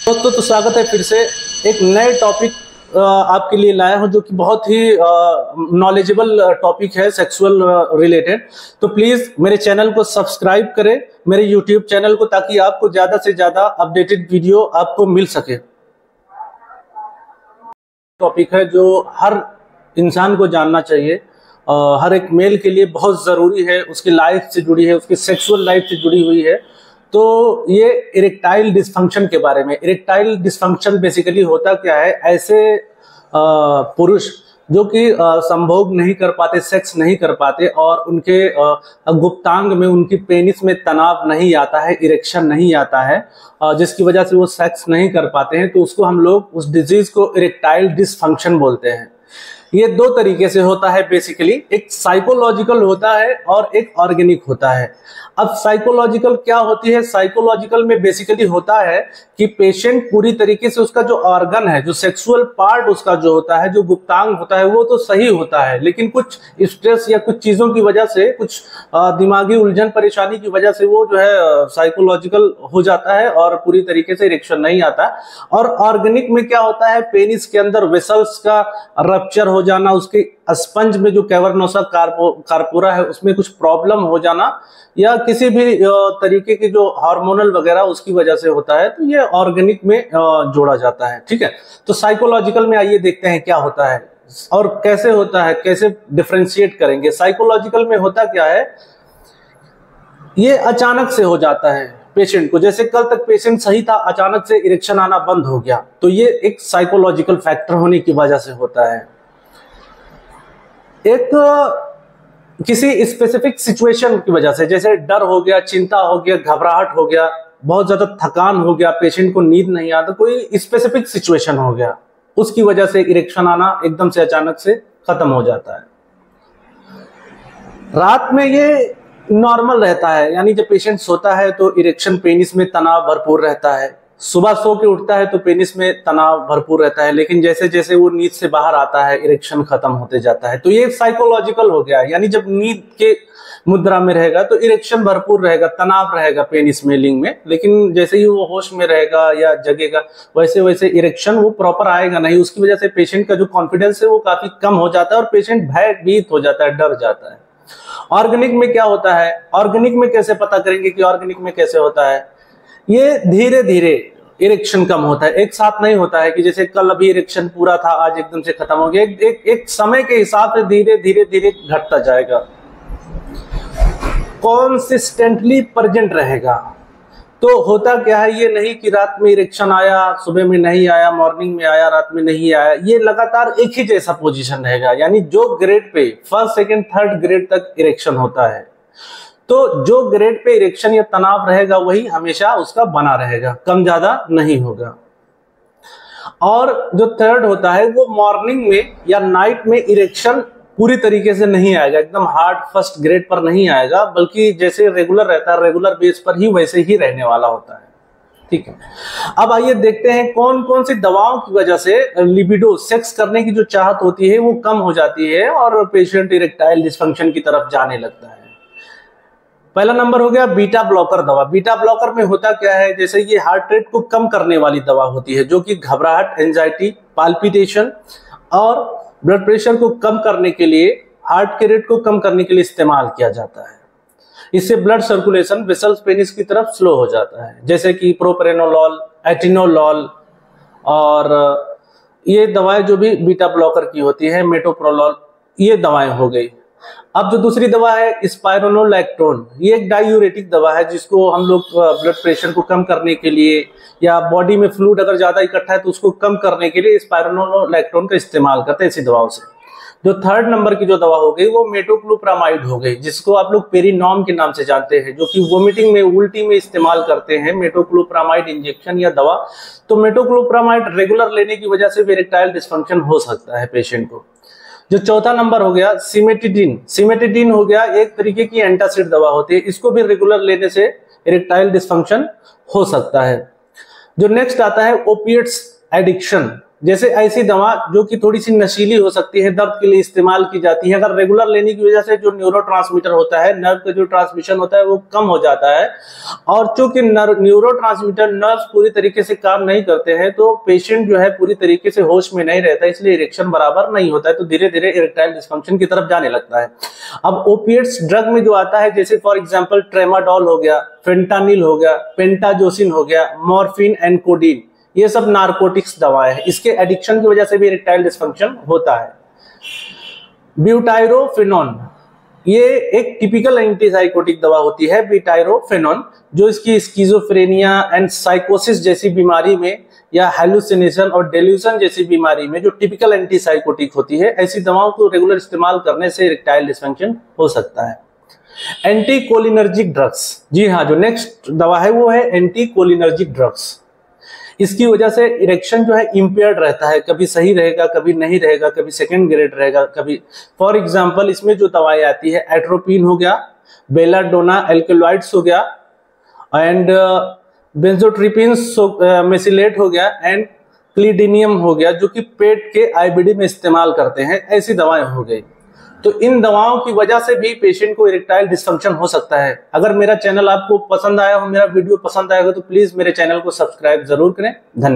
दोस्तों तो स्वागत है फिर से एक नए टॉपिक आपके लिए लाया हूं जो कि बहुत ही नॉलेजेबल टॉपिक है सेक्सुअल रिलेटेड। तो प्लीज मेरे चैनल को सब्सक्राइब करें, मेरे यूट्यूब चैनल को, ताकि आपको ज्यादा से ज्यादा अपडेटेड वीडियो आपको मिल सके। टॉपिक है जो हर इंसान को जानना चाहिए, हर एक मेल के लिए बहुत जरूरी है, उसकी लाइफ से जुड़ी है, उसकी सेक्सुअल लाइफ से जुड़ी हुई है। तो ये इरेक्टाइल डिसफंक्शन के बारे में। इरेक्टाइल डिसफंक्शन बेसिकली होता क्या है? ऐसे पुरुष जो कि संभोग नहीं कर पाते, सेक्स नहीं कर पाते और उनके गुप्तांग में, उनकी पेनिस में तनाव नहीं आता है, इरेक्शन नहीं आता है, जिसकी वजह से वो सेक्स नहीं कर पाते हैं, तो उसको हम लोग, उस डिजीज को इरेक्टाइल डिसफंक्शन बोलते हैं। ये दो तरीके से होता है बेसिकली, एक साइकोलॉजिकल होता है और एक ऑर्गेनिक होता है। अब साइकोलॉजिकल क्या होती है? साइकोलॉजिकल में बेसिकली होता है कि पेशेंट पूरी तरीके से, उसका जो ऑर्गन है, जो सेक्सुअल पार्ट उसका जो होता है, जो गुप्तांग होता है, वो तो सही होता है, लेकिन कुछ स्ट्रेस या कुछ चीजों की वजह से, कुछ दिमागी उलझन परेशानी की वजह से वो जो है साइकोलॉजिकल हो जाता है और पूरी तरीके से इरेक्शन नहीं आता। और ऑर्गेनिक में क्या होता है? पेनिस के अंदर वेसल्स का रप्चर हो जाना, उसके स्पंज में जो कैवर्नोसा कार्पोरा है उसमें कुछ प्रॉब्लम हो जाना, या किसी भी तरीके की जो हार्मोनल वगैरह उसकी वजह से होता है, तो ये ऑर्गेनिक में जोड़ा जाता है। ठीक है, तो साइकोलॉजिकल में आइए देखते हैं क्या होता है और कैसे होता है, कैसे डिफरेंशिएट करेंगे। साइकोलॉजिकल में होता क्या है? ये अचानक से हो जाता है पेशेंट को, जैसे कल तक पेशेंट सही था, अचानक से इरेक्शन आना बंद हो गया, तो ये एक साइकोलॉजिकल फैक्टर होने की वजह से होता है। एक किसी स्पेसिफिक सिचुएशन की वजह से, जैसे डर हो गया, चिंता हो गया, घबराहट हो गया, बहुत ज्यादा थकान हो गया, पेशेंट को नींद नहीं आता, कोई स्पेसिफिक सिचुएशन हो गया, उसकी वजह से इरेक्शन आना एकदम से अचानक से खत्म हो जाता है। रात में ये नॉर्मल रहता है, यानी जब पेशेंट सोता है तो इरेक्शन, पेनिस में तनाव भरपूर रहता है। सुबह सो के उठता है तो पेनिस में तनाव भरपूर रहता है, लेकिन जैसे जैसे वो नींद से बाहर आता है इरेक्शन खत्म होते जाता है। तो ये साइकोलॉजिकल हो गया, यानी जब नींद के मुद्रा में रहेगा तो इरेक्शन भरपूर रहेगा, तनाव रहेगा पेनिस में, लिंग में, लेकिन जैसे ही वो होश में रहेगा या जगेगा वैसे वैसे इरेक्शन वो प्रॉपर आएगा नहीं। उसकी वजह से पेशेंट का जो कॉन्फिडेंस है वो काफी कम हो जाता है और पेशेंट भयभीत हो जाता है, डर जाता है। ऑर्गेनिक में क्या होता है? ऑर्गेनिक में कैसे पता करेंगे कि ऑर्गेनिक में कैसे होता है? ये धीरे धीरे इरेक्शन कम होता है, एक साथ नहीं होता है कि जैसे कल अभी इरेक्शन पूरा था, आज एकदम से खत्म हो गया। एक समय के हिसाब से धीरे धीरे धीरे घटता जाएगा, कॉन्सिस्टेंटली प्रेजेंट रहेगा। तो होता क्या है? ये नहीं कि रात में इरेक्शन आया, सुबह में नहीं आया, मॉर्निंग में आया, रात में नहीं आया, ये लगातार एक ही जैसा पोजीशन रहेगा। यानी जो grade pay first, second, third grade तक इरेक्शन होता है, तो जो ग्रेड पे इरेक्शन या तनाव रहेगा वही हमेशा उसका बना रहेगा, कम ज्यादा नहीं होगा। और जो थर्ड होता है वो मॉर्निंग में या नाइट में इरेक्शन पूरी तरीके से नहीं आएगा, एकदम हार्ड फर्स्ट ग्रेड पर नहीं आएगा, बल्कि जैसे रेगुलर रहता है, रेगुलर बेस पर ही वैसे ही रहने वाला होता है। ठीक है, अब आइए देखते हैं कौन कौन सी दवाओं की वजह से लिबिडो, सेक्स करने की जो चाहत होती है वो कम हो जाती है और पेशेंट इरेक्टाइल डिसफंक्शन की तरफ जाने लगता है। पहला नंबर हो गया बीटा ब्लॉकर दवा। बीटा ब्लॉकर में होता क्या है? जैसे ये हार्ट रेट को कम करने वाली दवा होती है, जो कि घबराहट, एंजाइटी, पाल्पिटेशन और ब्लड प्रेशर को कम करने के लिए, हार्ट के रेट को कम करने के लिए इस्तेमाल किया जाता है। इससे ब्लड सर्कुलेशन वेसल्स पेनिस की तरफ स्लो हो जाता है, जैसे कि प्रोप्रेनोलॉल, एटिनोलॉल, और ये दवाएं जो भी बीटा ब्लॉकर की होती है, मेटोप्रोलॉल, ये दवाएं हो गई। अब जो दूसरी दवा है स्पाइरोनोलैक्टोन, ये एक डायूरेटिक दवा है, जिसको हम लोग ब्लड प्रेशर को कम करने के लिए या बॉडी में फ्लूइड अगर ज्यादा इकट्ठा है तो उसको कम करने के लिए स्पाइरोनोलैक्टोन का इस्तेमाल करते हैं ऐसी दवाओं से। जो थर्ड नंबर की जो दवा हो गई वो मेटोक्लोप्रामाइड हो गई, जिसको आप लोग पेरिनॉम के नाम से जानते हैं, जो कि वोमिटिंग में, उल्टी में इस्तेमाल करते हैं, मेटोक्लोप्रामाइड इंजेक्शन या दवा। तो मेटोक्लोप्रामाइड रेगुलर लेने की वजह से इरेक्टाइल डिसफंक्शन हो सकता है पेशेंट को। जो चौथा नंबर हो गया सिमेटिडिन। सिमेटिडिन हो गया एक तरीके की एंटासिड दवा होती है, इसको भी रेगुलर लेने से इरेक्टाइल डिसफंक्शन हो सकता है। जो नेक्स्ट आता है ओपिएट्स एडिक्शन, जैसे ऐसी दवा जो कि थोड़ी सी नशीली हो सकती है, दर्द के लिए इस्तेमाल की जाती है, अगर रेगुलर लेने की वजह से जो न्यूरोट्रांसमीटर होता है, नर्व का जो ट्रांसमिशन होता है वो कम हो जाता है, और चूंकि न्यूरोट्रांसमीटर नर्व्स पूरी तरीके से काम नहीं करते हैं तो पेशेंट जो है पूरी तरीके से होश में नहीं रहता, इसलिए इरेक्शन बराबर नहीं होता है, तो धीरे धीरे इरेक्टाइल डिस्फंक्शन की तरफ जाने लगता है। अब ओपिएट्स ड्रग में जो आता है, जैसे फॉर एग्जांपल ट्रेमाडोल हो गया, फेंटानिल हो गया, पेंटाजोसिन हो गया, मॉर्फिन एंड कोडीन, ये सब नारकोटिक्स दवाएं हैं, इसके एडिक्शन की वजह से भी इरेक्टाइल डिस्फंक्शन होता है। ब्यूटाइरोफेनोन, ये एक टिपिकल एंटीसाइकोटिक दवा होती है ब्यूटाइरोफेनोन, जो इसकी स्किज़ोफ्रेनिया एंड साइकोसिस जैसी बीमारी में या हेलुसिनेशन और डेल्यूजन जैसी बीमारी में जो टिपिकल एंटीसाइकोटिक होती है, ऐसी दवाओं को रेगुलर इस्तेमाल करने से इरेक्टाइल डिस्फंक्शन हो सकता है। एंटीकोलिनर्जिक ड्रग्स, जी हाँ, जो नेक्स्ट दवा है वो है एंटीकोलिनर्जिक ड्रग्स। इसकी वजह से इरेक्शन जो है इम्पेयर्ड रहता है, कभी सही रहेगा, कभी नहीं रहेगा, कभी सेकंड ग्रेड रहेगा, कभी, फॉर एग्जांपल इसमें जो दवाएं आती है, एट्रोपिन हो गया, बेलाडोना एल्कलॉइड्स हो गया, एंड बेंजोट्रिपिन मेसिलेट हो गया, एंड क्लिडिनियम हो गया, जो कि पेट के आईबीडी में इस्तेमाल करते हैं, ऐसी दवाएं हो गई। तो इन दवाओं की वजह से भी पेशेंट को इरेक्टाइल डिस्फंक्शन हो सकता है। अगर मेरा चैनल आपको पसंद आया हो, मेरा वीडियो पसंद आएगा, तो प्लीज मेरे चैनल को सब्सक्राइब जरूर करें। धन्यवाद।